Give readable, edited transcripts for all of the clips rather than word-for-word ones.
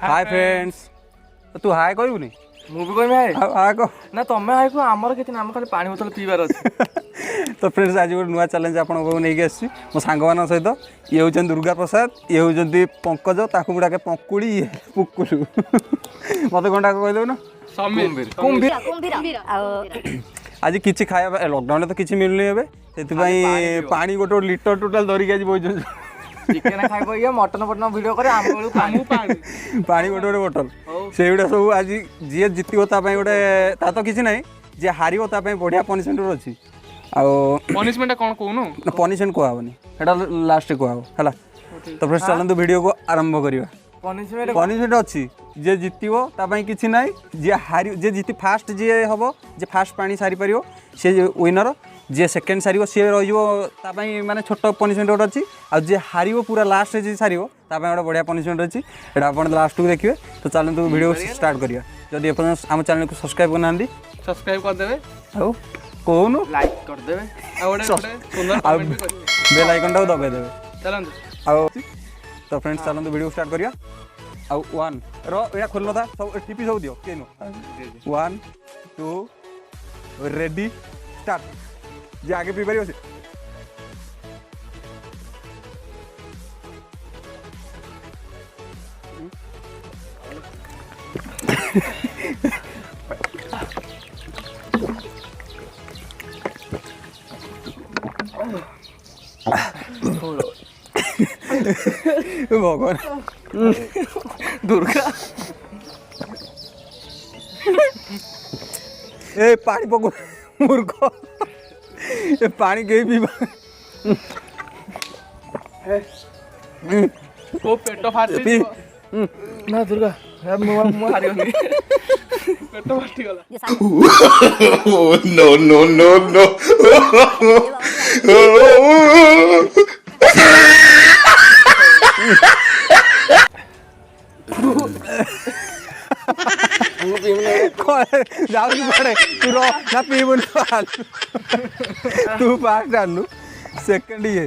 Hi friends तू हाय कहबुनी मु भी कहबी हाय हाय कह ना तमे हाय को हमर केते नाम खाली पानी बोतल पीबार अछि। तो फ्रेंड्स आज गोटे नुआ चैलेंज आपन को नेकी आसी मो सांग मान सहित ये होचन दुर्गा प्रसाद ये होचंती पंकज ताकू गुडाके पंकुड़ी ये पुकुलु मते कोनटा कहले ना समीर कुंभीर आज किछि खाया लॉकडाउन तो किछि मिलनी हेबे सेति पई पानी गोटे लीटर टोटल धरिक आज बोइजन चिकेन खाइबो ये मटन वीडियो करे हम बेलु पानी पानी गोटे गोटे बोतल सेगुड़ा सब आज जी जितबो ता पई गोटे ता तो किछि नै जे हारिबो ता पई बढ़िया पनिशमेंट अछि आ पनिशमेंट कोन कोनु पनिशमेंट को आबनी एटा लास्ट को आबो हला तो फ्रेंड्स चलंतु वीडियो को आरंभ करिवा पनिशमेंट अछि जे जितबो ता पई किछि नै जे हारि जे जिति फास्ट जे हबो जे फास्ट पानी सारी परियो से विनर जे सेकेंड सारिबो से रहिबो ता पई माने छोट पनिशमेंट गोटे अछि आ जे हारिबो पूरा लास्ट जे सारिबो ता पई गोटे बढ़िया पनिशमेंट अछि एटा आपण लास्ट को देखिबे तो चलंतु वीडियो स्टार्ट करिया जदि अपन हम चैनल को सब्सक्राइब करनांदी सब्सक्राइब कर देबे आ कोन लाइक कर देबे आ गोटे सुंदर कमेंट भी करिवे बेल आइकन टा दबे देबे चलंतु आ तो फ्रेंड्स चलंतु वीडियो स्टार्ट करिया आ 1 रो एटा खोलनो था सब टीपी सब दियो केनो 1 2 रेडी स्टार्ट जे आगे पी पारियो से भगवान दुर्गा ए पानी पको मूर्ख ए पानी के पीबा ओ पेट फाटी ना दुर्गा मु हारियो नि पेट फाटी गला no, no, no, no. जाऊ पड़े तू रो ना पीबुन तू फास्ट आनु सेकंड ये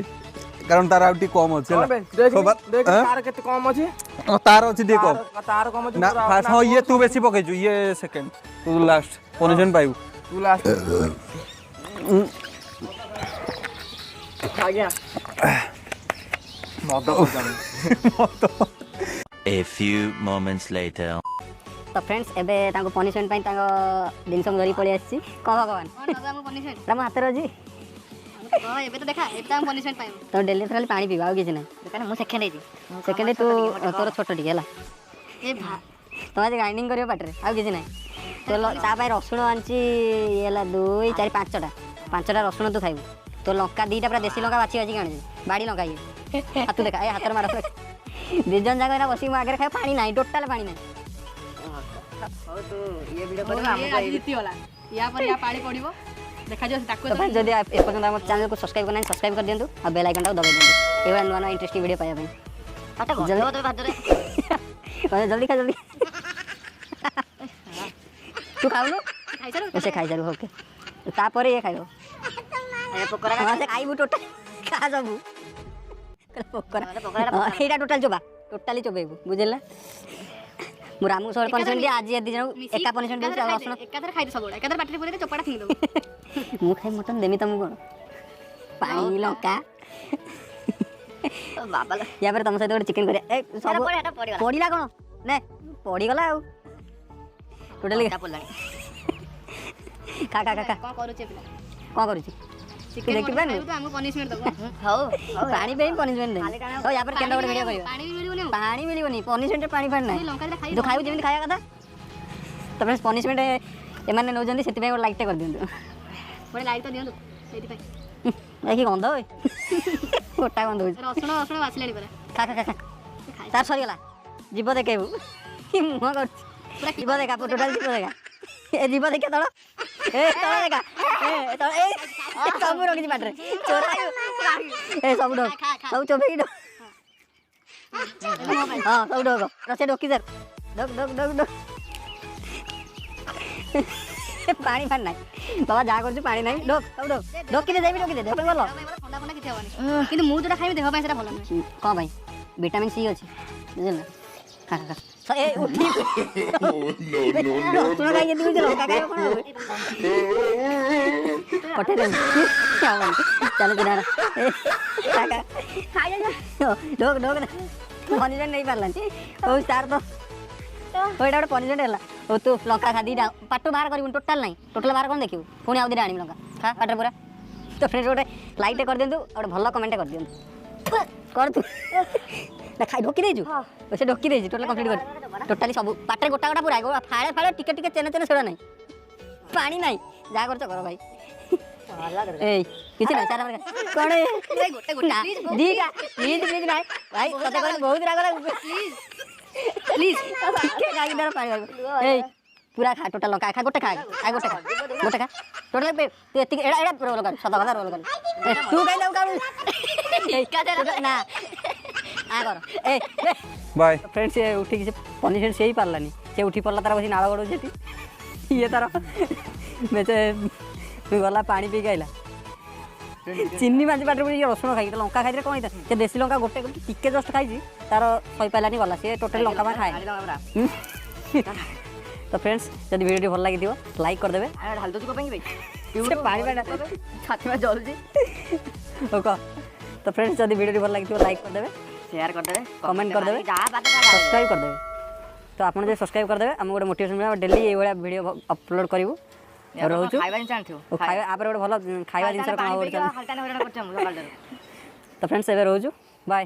कारण तार आउटी कम अछि देख तार केते कम अछि तार अछि देखो तार कम अछि ना फास्ट हां ये तू बेसी पकेजु ये सेकंड तू लास्ट पोजीशन पाइबू तू लास्ट आ गया A few moments later. तो फ्रेंड्स एबे ताको पनिशमेंट पई ताको दिन संग धरी पळी आछि को भगवान हम पनिशमेंट राम हाथ रो जी हां एबे तो देखा एबे हम पनिशमेंट पाइबो तो डेली खाली पानी पीबा आ किछ नै देखा मु सेकंड हे जी सेकंड तू तोर छोट टिके हला ए भा तो आज ग्राइंडिंग करियो पाटरे आ किछ नै तो ता पई रसुण आंची एला 2 4 5टा रसुण तू खाइबो तो लंका दीटा पूरा देसी लंका बाची बाची काणी बाड़ी लंका ये हाथ देखा ए हाथ मार दिजन जागा ना बसी आगे खाए पानी नहीं टोटल पानी नहीं हो तो ये वीडियो कर हम जीती वाला या पर या पानी पड़िबो देखा जो ताको तो जदी आप ए पर्यंत हम चैनल को सब्सक्राइब करना सब्सक्राइब कर दियंतु आ बेल आइकन टा दबाइ दियंतु एबा नुवा इंटरेस्टिंग वीडियो पाया भाई आता जल्दी तो भात रे जल्दी खा जल्दी तू खाऊ लो खाइ सारू ऐसे खाइ सारू ओके ता पर ये खाइबो ए पकोड़ा से खाइबो टोटल खा जाबू पकोड़ा एटा टोटल चोबा टोटली चोबेबू बुझला मु रामू सोल पनिशमेंट आज ये दिजन एका पनिशमेंट दे रसुण एकादर खाइ सब एकादर बाटरी पुरे चोपाटा थिंग दो मु खाइ मटन देमी तमु कोन पानी लंका बाबा या पर तम सहित चिकन करे ए सब पड़ीला कोन ने पड़ी गला आ टोटली खा खा खा कोन करू छै कोन करू छै चिकन देखि तो हम पनिशमेंट दबो हो पानी पे पनिशमेंट दे तो या पर केंदा गोटे वीडियो करियो पानी मिलिबोनी पनिशमेंट पानी पानी नै तो खाइबो जेमिति खाया कथा तो फ्रेंड्स पनिशमेंट ए माने नो जंदी सेति पे लाइक टे कर दियंतु बड़े लाइक तो दियंतु सेति पे की गंध होय गोटा गंध होय रसुण रसुण वासलेनी परा खा खा खा तार सरी गला जीव देखेबू की मुह कर पूरा जीव देखा टोटल जीव देखा ए जीव देखा तळ ए तळ देखा ए तळ ए सब रोक दी बाटरे चोरा ए सब डो सब चोबे डो हां सब डो रसे डोकी सर डक डक डक डक पानी फान नाही बाबा जा करछु पानी नाही डक सब डक डोकी दे देबी डोकी दे देख बोलो ठंडा ठंडा किथे होनी किंतु मु जोटा खाइबे देह ପାଇଁ सेटा भलो नाही कोन भाई विटामिन सी अछि बुझला खा खा ଏ ଉଠି ରସୁଣ ଖାଇକି ଦିଉଛି ଲଙ୍କା ଖାଇବ କ'ଣ ପଠେଇଦେବୁ ଚାଲ ଚିନା ଢୋକ ପନିସମେଣ୍ଟ ନେଇ ପାରିଲାନି ହଉ ତାର ତ ହଉ ଏଇଟା ଗୋଟେ ପନିସମେଣ୍ଟ ହେଲା ହଉ ତୁ ଲଙ୍କା ଖା ଦୁଇଟା ପାଟୁ ବାହାର କରିବୁନି ଟୋଟାଲ ନାହିଁ ଟୋଟାଲ ବାହାର କ'ଣ ଦେଖିବୁ ପୁଣି ଆଉ ଦୁଇଟା ଆଣିବି ଲଙ୍କା ଖା ପାଟରେ ପୁରା ତ ଫ୍ରେଣ୍ଡସ୍ ଗୋଟେ ଲାଇକ୍ଟେ କରିଦିଅନ୍ତୁ ଗୋଟେ ଭଲ କମେଣ୍ଟ କରିଦିଅନ୍ତୁ କର ତୁ ନା ଖାଇ ଢୋକି ଦେଇଛୁ ସେ ଢୋକି ଦେଇଛି ଟୋଟାଲ କମ୍ପ୍ଲିଟ୍ କରି ଟୋଟାଲି ସବୁ ପାଟରେ ଗୋଟା ଗୋଟା ପୁରା ଫାଳେ ଫାଳେ ଟିକେ ଟିକେ ଚେନେ ଚେନେ ସେଟା ନାହିଁ ପାଣି ନାହିଁ ଯାହା କରୁଛ କର ଭାଇ ଏଇ କିଛି ନାହିଁ ସାରା କ'ଣ ଦିଟା ପ୍ଲିଜ୍ ପ୍ଲିଜ୍ ନାହିଁ ଭାଇ ତତେ କହିଲି ବହୁତ ରାଗ ଲାଗୁ ପ୍ଲିଜ୍ ଟିକେ ଖାଇକି ଦେର ପାଣି ଏଇ ପୁରା ଖା ଟୋଟାଲ ଲଙ୍କା ଖା ଗୋଟେ ଖା ଗୋଟେ ଖା ଟୋଟାଲ ତୁ ଏତିକି ଏଇଟା ଏଇଟା ରୋଲ କର ସତ କଥା ରୋଲ କର ତୁ କାହିଁ ଯାଉ କାଳୁ ନା କର ଏ ବାଏ ଫ୍ରେଣ୍ଡ ସେ ଉଠିକି ସେ ପନିସମେଣ୍ଟ ସେ ହିଁ ପାରିଲାନି ସେ ଉଠି ପଡ଼ିଲା ତାର ବସି ନାଳ ଗଡ଼ଉଛି ସେଠି ଇଏ ତାର ମେଚେ ଗଲା ପାଣି ପିଇକି ଆଇଲା ଚିନି ମାଝି ପାଟିରେ ପୁଣି ରସୁଣ ଖାଇକି ଲଙ୍କା ଖାଇଥିଲେ କ'ଣ ହେଇଥିଲା ସେ ଦେଶୀ ଲଙ୍କା ଗୋଟେ ଟିକେ ଜଷ୍ଟ ଖାଇଛି ତାର ସହିପାରିଲାନି ଗଲା ସେ ଟୋଟାଲି ଲଙ୍କା ମା ଖାଏ ତ ଫ୍ରେଣ୍ଡସ୍ ଯଦି ଭିଡ଼ିଓଟି ଭଲ ଲାଗିଥିବ ଲାଇକ୍ କରିଦେବେ ପାଣି ଜଳୁଛି ହଉ କହ ତ ଫ୍ରେଣ୍ଡସ୍ ଯଦି ଭିଡ଼ିଓଟି ଭଲ ଲାଗିଥିବ ଲାଇକ୍ କରିଦେବେ ସେୟାର କରିଦେବେ କମେଣ୍ଟ କରିଦେବେ ସବସ୍କ୍ରାଇବ୍ କରିଦେବେ ତ ଆପଣ ଯଦି ସବସ୍କ୍ରାଇବ୍ କରିଦେବେ ଆମକୁ ଗୋଟେ ମୋଟିଭେସନ୍ ମିଳିବ ଡେଲି ଏଇଭଳିଆ ଭିଡ଼ିଓ ଅପଲୋଡ଼ କରିବୁ ରହୁଛୁ ଖାଇବା ଆପରେ ଗୋଟେ ଭଲ ଖାଇବା ଜିନିଷ ତ ଫ୍ରେଣ୍ଡସ୍ ଏବେ ରହୁଛୁ ବାଏ।